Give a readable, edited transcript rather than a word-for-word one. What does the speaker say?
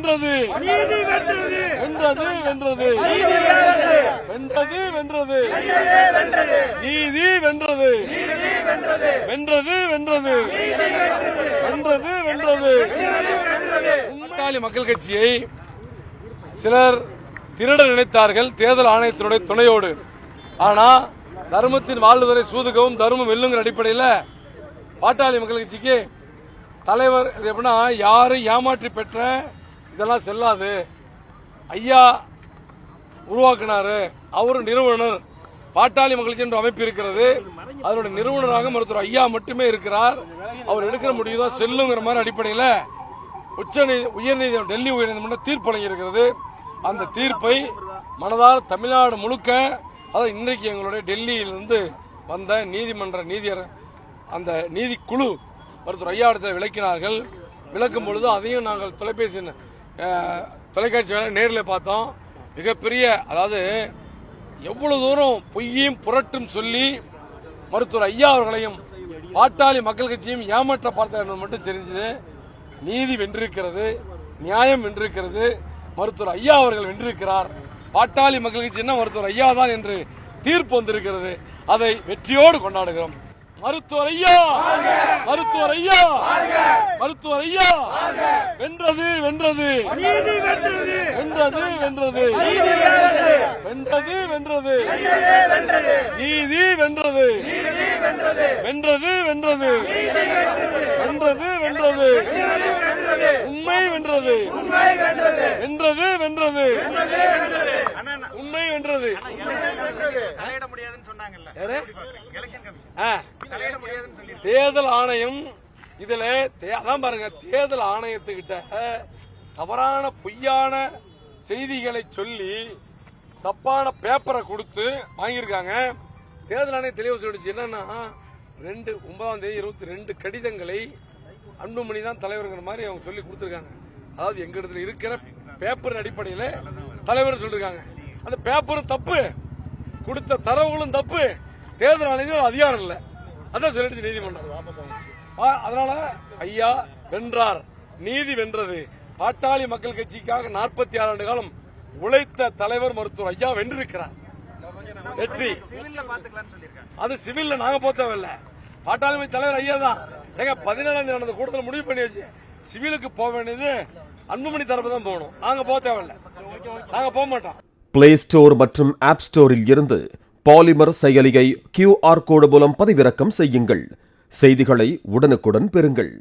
வென்றது வென்றது வென்றது வென்றது வென்றது நீதி வென்றது வென்றது வென்றது வென்றது வென்றது. பாட்டாளி மக்கள் கட்சியை சிலர் திருட நினைத்தார்கள் தேர்தல் ஆணையத்தினுடைய துணையோடு. ஆனா தர்மத்தின் வாழ்வதை சூதுகவும் தர்மம் வெல்லுங்கிற அடிப்படையில் பாட்டாளி மக்கள் கட்சிக்கு தலைவர் எப்படின்னா யாரும் ஏமாற்றி பெற்ற இதெல்லாம் செல்லாது. ஐயா உருவாக்கினாரு, அவரு நிறுவனர். பாட்டாளி மக்கள் கட்சி என்ற அமைப்பு இருக்கிறது, அதனுடைய நிறுவனராக மருத்துவர் ஐயா மட்டுமே இருக்கிறார். அவர் எடுக்கிற முடிவு தான் செல்லுங்கிற மாதிரி அடிப்படையில் உயர்நீதிமன்றம் டெல்லி உயர்நீதிமன்றம் தீர்ப்பு வழங்கியிருக்கிறது. அந்த தீர்ப்பை மனதால் தமிழ்நாடு முழுக்க, அதாவது இன்றைக்கு எங்களுடைய டெல்லியிலிருந்து வந்த நீதிமன்ற நீதியர் அந்த நீதிக்குழு மருத்துவர் ஐயா இடத்தில் விளக்கினார்கள். விளக்கும் பொழுது அதையும் நாங்கள் தொலைக்காட்சி நேரில் பார்த்தோம். மிகப்பெரிய, அதாவது எவ்வளவு தூரம் பொய்யும் புரட்டும் சொல்லி மருத்துவர் ஐயா அவர்களையும் பாட்டாளி மக்கள் கட்சியும் ஏமாற்ற பார்த்தார்கள் மட்டும் தெரிஞ்சது. நீதி வென்றிருக்கிறது, நியாயம் வென்றிருக்கிறது, மருத்துவர் ஐயா அவர்கள் வென்றிருக்கிறார். பாட்டாளி மக்கள் கட்சி என்ன மருத்துவர் ஐயா தான் என்று தீர்ப்பு வந்திருக்கிறது. அதை வெற்றியோடு கொண்டாடுகிறோம். மருத்துவர் ஐயா, மருத்துவர் ஐயா, மருத்துவர் ஐயா வென்றது வென்றது வென்றது வென்றது வென்றது வென்றது நீதி வென்றது வென்றது வென்றது வென்றது வென்றது உண்மை வென்றது வென்றது வென்றது உண்மை வென்றது. தேர்தல் ஆணையம் இதுல அதான் பாருங்க, தேர்தல் ஆணையத்துக்கிட்ட தவறான பொய்யான செய்திகளை சொல்லி தப்பான பேப்பரை கொடுத்து வாங்கியிருக்காங்க. தேர்தல் ஆணையம் தெளிவு சொல்லிடுச்சு என்னன்னா 9/9/22 கடிதங்களை அன்புமணி தான் தலைவருங்கிற மாதிரி அவங்க சொல்லி கொடுத்துருக்காங்க. அதாவது எங்க இடத்துல இருக்கிற பேப்பர் அடிப்படையில் தலைவர் சொல்லிருக்காங்க. அந்த பேப்பரும் தப்பு, கொடுத்த தரவுகளும் தப்பு, தேர்தல் ஆணையம் அதிகாரம் இல்லை, அதான் சொல்லிடுச்சு நீதிமன்றம். அதனால ஐயா வென்றார், நீதி வென்றது. பாட்டாளி மக்கள் கட்சிக்காக 46 ஆண்டு காலம் உழைத்த தலைவர் மருத்துவர் ஐயா வென்றிருக்கிறார். வெற்றி அது சிவில்ல நாங்க போக தேவையில்லை, பாட்டாளி தலைவர் ஐயா தான். ஏங்க 17ஆம் தேதி நடந்த கூட்டத்தில் முடிவு பண்ணியாச்சு, சிவிலுக்கு போக வேண்டியது அன்புமணி தரப்பு தான் போகணும், நாங்க போக தேவையில்லை, நாங்க போக மாட்டோம். பிளே ஸ்டோர் மற்றும் ஆப் ஸ்டோரில் இருந்து பாலிமர் செயலியை QR கோடு மூலம் பதிவிறக்கம் செய்யுங்கள். செய்திகளை உடனுக்குடன் பெறுங்கள்.